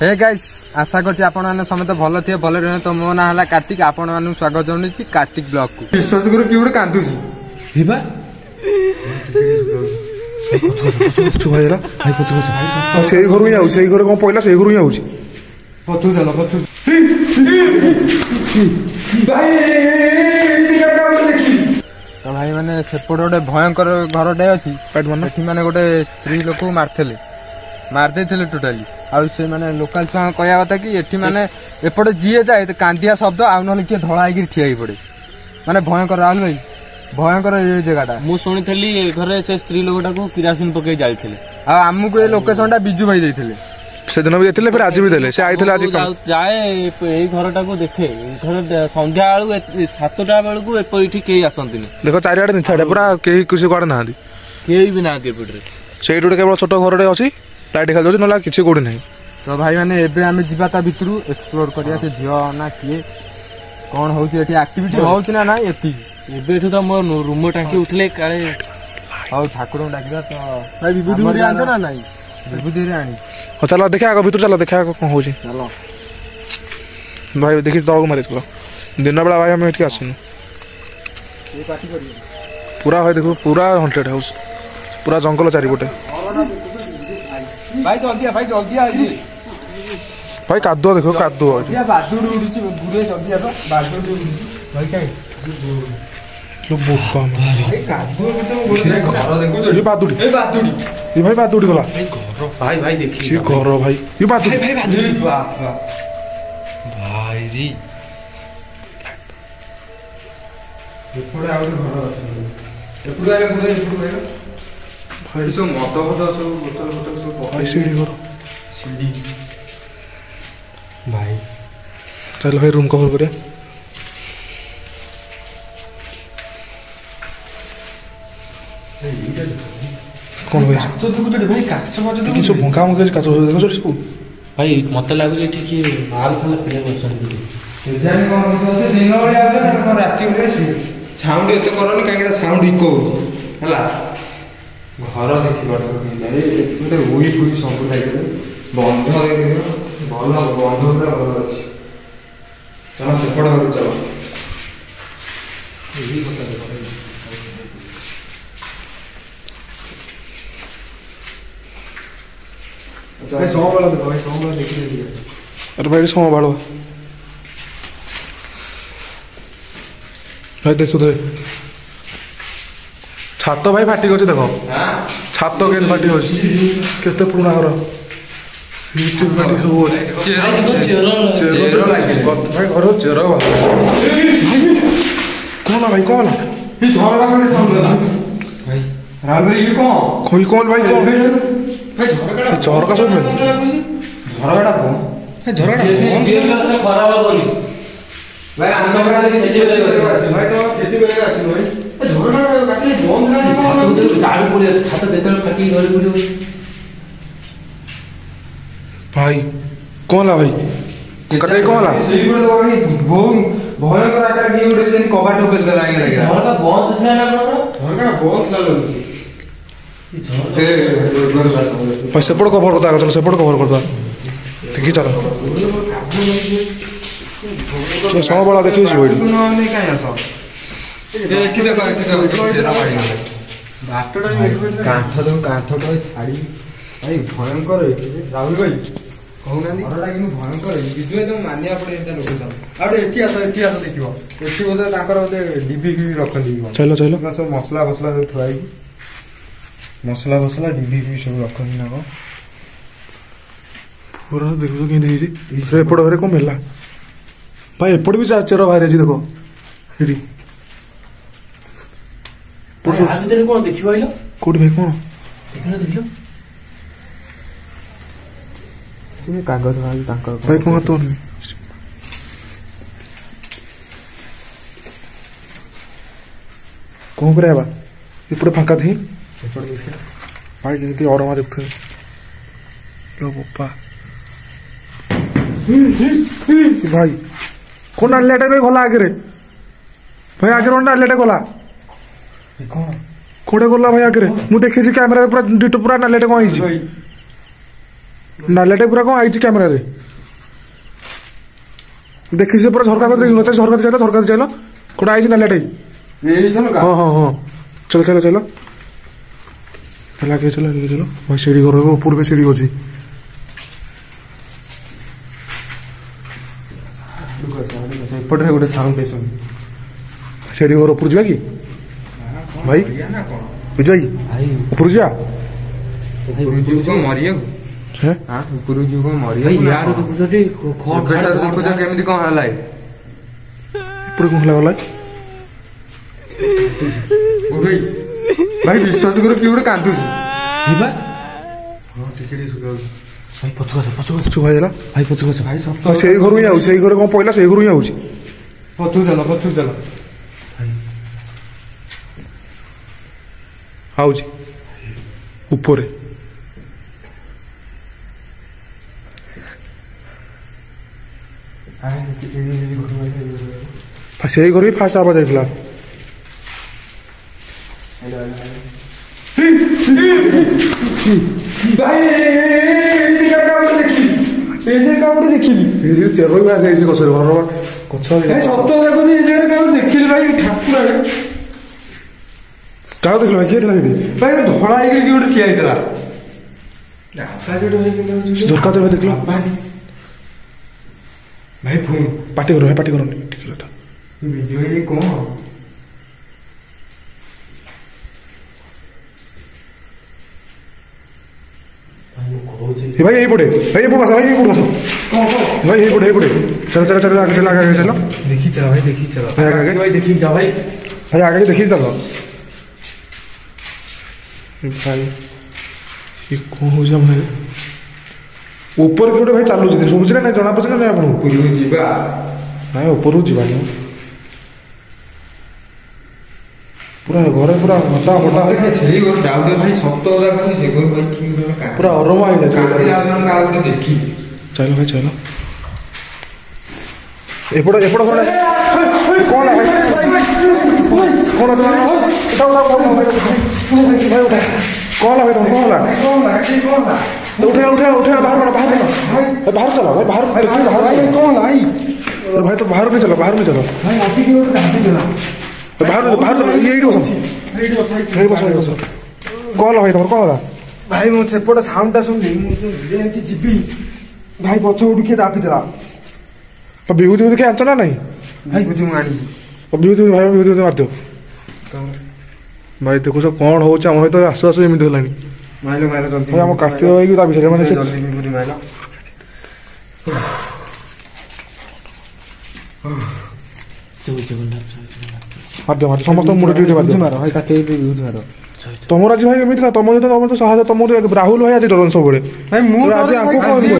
hey guys आशा करछि आपण माने समस्त भलो थिए भलो रहने तो मो ना हला कार्तिक आपण मानु स्वागत जणुछि कार्तिक ब्लॉग को विश्वास करू कि उडे कांदुछि हिबा पछु भाई रा भाई पछु भाई सेई घर ही आउ सेई घर कोन पहिला सेई घर ही आउछि पछु चलो पछु तो भाई माने सेपड़ गोटे भयंकर घरटे अच्छी एठी माने गोटे स्त्री लोक मारथिले मार देथिले टोटाली आ से माने लोकल छुआ कहया कथा कि एठी माने एपटे जीए जाए तो कांदिया शब्द आ न किए धड़ा होगी ठिया पड़े माने भयंकर राहुल भाई भयंकर ये जगहटा मु शुणी घरे से स्त्री लोकटा को किरासिन पकई जाइथिले आ आमको ये लोकेशनटा बिजू भाई देथिले से दिन भी देथिले फिर आज भी देले से आइथिले आज जाए एई घरटा को देखे घर संध्या बेलू 7टा बेलू एपइठी केही आसंतिनी देखो चारियाडे निछाडे पूरा केही कुछ कोड नाहंदी केही भी नाहंदी एपटरे सेइड उडे केवल छोटो घरटे अछि लाइट खाल दोछि नला किछि कोड नाही तो भाई माने एबे आमे जिबा ता भितरु एक्सप्लोर करिया से धियो ना किए कोन होउछि एठी एक्टिविटी होउछि ना नाही एति एबे एठु त मोर रूम टांकी उठले काळे हाउ ठाकुर डाकिदा तो भाई विभूति रे आनछ ना नाही विभूति रे आनी हो चलो देखा आगो भीतर चलो देखा आगो कोन होउछि चलो भाई देखि दग मारे चलो दिन बेला भाई हम एठी आसनु ये पार्टी करियो पूरा भाई देखो पूरा हॉन्टेड हाउस पूरा जंगल चारिपटे भाई जल्दी आ भाई कादो देखो कादो या बादुड़ उडुची गुरे जल्दी आ बादुड़ उडुची भाई काई लो बोका भाई कादो के तो घर देखु ये बादुड़ी ये भाई बादुड़ी गला भाई भाई देखी ये घर भाई ये बादुड़ी भाई बादुड़ी बाप भाई री एपडे आउट घर अछि एपडे आए गुरे भाई तो मतो सब बोतल सब भाई सीढ़ी घर सीढ़ी भाई चल भाई रूम कवर करिया कौन भाई तो तू भाई काच मज कि सब भंका मगे काच देखो छोटी स्कूल भाई मते लागु एठी कि माल खाला फेले बसंती केजानी कोन होते दिन बेले आते ना राती बेले साउंड एते करनी काहेकि साउंड इको होला घर देखि बाटे गोटे उई फुई सब लागले बंध देखियो भल बंध पूरा भल अछि चलो सेपड़ घर चलो यही बता दे भाई सो वाला देखो भाई सो वाला देख लीजिए अरे भाई सो बाड़ो भाई देखो तो छात भाई फाटी गछि देखो छात केन फाटी गछि केते पुराना घर यूट्यूब फाटी सब अछि चेरो लागे भाई घर चेरो कोन भाई कोन ये झरना में समझला भाई राल भाई ये कौन भाई कौन भाई झरका सब में झरकाटा को भाई झरकाटा जेल से खराब बोली भाई आंदो का खेती बेले भाई तो खेती बेले आसी भाई झरकाटा काटे बंद ना छात गाड़ी पड़े छात देतल फाटी घर पड़ो भाई कौन ला भाई कटे कौन ला सही बोल दो भाई बहुत भयंकर आकार की उड़े दिन कबाट पेल दे लागे लगे झरका बंद छे ना कोन झरकाटा बहुत लालो भाई सेपड़ कवर करता चलो सेपड़ कवर करता देखी चलो सौ बड़ा देखिए जी भाई नहीं काहे आसो एठी देखो जेरा पाड़ी बाटटा कांठ तो छाड़ी भाई भयंकर राहुल भाई कहूना घरटा कि भयंकर बिजुए तुम मानिया पड़े एटा लोकेशन आ एठी आसो देखिबो एठी बोले ताकर बोले डीबी भी रखन दीबो चलो चलो सब मसला सब थुआई मसला डीबी भी सब रखन ना को पूरा देखो के देई से एपड़ घरे को मेला भाई एपड़ भी चेरो बाहर अछि देखो हेडी भाई आज तेरे कोन देखि भाईलो कोड भाई कोन देखिलो ये कागज वाली तांकर भाई कोन तो कोन करे बा एपड़ फांका थी एपड़ देखिए भाई जल्दी और हमारे उठे लो पप्पा भाई कौन अल्लेटे में खोला आगे रे भाई आगे कौन अल्लेटे खोला कौन कोड़े खोला भाई आगे रे मु देखि छी कैमरा पूरा डिटो पूरा अल्लेटे कोन हिची ନାଲିଆଟା ପୁରା କ'ଣ ଆଇଛି କ୍ୟାମେରାରେ ଦେଖି ସେ ପୁରା ଝରକା କତିରେ ନଚା ଝରକା ଚାଲ ଝରକା ଚାଲ କୋଉଟା ଆଇଛି ନାଲିଆଟା ହଁ ହଁ ହଁ ଚାଲ ଚାଲ ଚାଲ ଚାଲ ଆଗେ ଚାଲ ଆଗେ ଚାଲ ଭାଇ ସିঁড়ি ଘର ଉପର ବି ସିঁড়ି ଅଛି ଏପଟରେ ଗୋଟେ ସାଉଣ୍ଡ ଶୁଣି ସିঁড়ି ଘର ଉପରୁ ଯିବା କି ଭାଇ ବୁଝିବା କି ଉପରୁ ଯିବା ଉପରକୁ ଯିବୁ କଣ ମରିବାକୁ ହେଁ ଉପରକୁ ଯିବୁ କଣ ମରିବାକୁ ଦେଖୁଛ କେମିତି କଣ ହେଲା ଉପରୁ କ'ଣ ହେଲା ଗଲା ଭାଇ ବିଶ୍ୱାସ କର କିଏ ଗୋଟେ କାନ୍ଦୁଛି ଶୁଭାଇଲା ଭାଇ ପଛକୁ ଆସ ଭାଇ ସତ ସେଇ ଘରୁ ହିଁ ଆଉଛି ସେଇ ଘରେ କ'ଣ ପଇଲା ସେଇ ଘରୁ ହିଁ ଆଉଛି ପଛକୁ ଚାଲ ଆଉଛି ଉପରେ ସେଇ ଘରୁ ହିଁ ଫାଷ୍ଟ ଆବାଜ ଯାଇଥିଲା ଦେଖିଲି ଚେର ବି ବାହାରି ଯାଇଛି ଗଛରେ ଘର ଗଛ ସତ ଦେଖୁଛି ଏ ଜାଗାରେ କାହାକୁ ଦେଖିଲି ଭାଇ ଠାକୁରାଣୀ କାହାକୁ ଦେଖିଲ କିଏ ଥିଲା ସେଠି ଭାଇ ଧଳା ହେଇକି କିଏ ଗୋଟେ ଠିଆ ହେଇଥିଲା ଝରକା ଦେବେ ଦେଖିଲ ଭାଇ ଫୋନ ପାଟି କର ପାଟି କରନି ଟିକେ କଥା ଭିଡ଼ିଓ ହେଇନି କଣ भाई यही पड़े भाई ये बस भाई ये बस भाई यही पड़े चलो चलो चलो आगे चलो आगे चलो देखी चला भाई देखी चला भाई आगे भाई देखी जा भाई भाई आगे देखी चलो भाई ये कौन हो जा भाई ऊपर के भाई चालू जी सब ना जना पड़े ना आपको ଉପରକୁ ଯିବା ना ऊपर जीवा पूरा घरे पूरा मोटा मोटा ସେଇ ଗୋଟେ ଡାଉଟ ଭାଇ ସତ କଥା କହୁଛି ସେ ଘର ଭାଇ କି पूरा अरमा ही କାନ୍ଦିଲା ଜଣ କାହା ଗୋଟେ ଦେଖି चलो भाई चलो एपड़ एपड़ कौन कौन है कौन है कौन है उठे उठे उठे बाहर बाहर बाहर चलो भाई बाहर बाहर कौन है भाई तो बाहर में चलो बाहर में चलो बाहर बाहर ये बस कौन है भाई तुम कौन है ଭାଇ ମୁଁ ସେପଟ ସାଉଣ୍ଡଟା ଶୁଣିଲି ମୁଁ ଯେମିତି ଯିବି ଭାଇ ପଛ ଉଠୁ କିଏ ଦାବିଦେଲା तो विभूति विभूति आंच ना नहीं ବିଭୂତି ମୁଁ ଆଣିଛି विभूति भाई विभूति मार दियो भाई देखो कौन हो आम तो आसु आसु एमती है ମାଇଲ ମାଇଲ ଜଲ୍ଦି भाई आम कार्तिक भाई की दाबी मैंने से ଜଲ୍ଦି ବିଭୂତି ମାଇଲ मार दियो समस्त मुंडे टिके मार दियो ମାର ଭାଇ କାଟେ ବିଭୂତି ମାର तुम आज भाई एमती तुम तो साहस तुम राहुल भाई आज डरन सब ଭାଇ ମୁଁ आज ଡରେ आंको ଭାଇ, कौन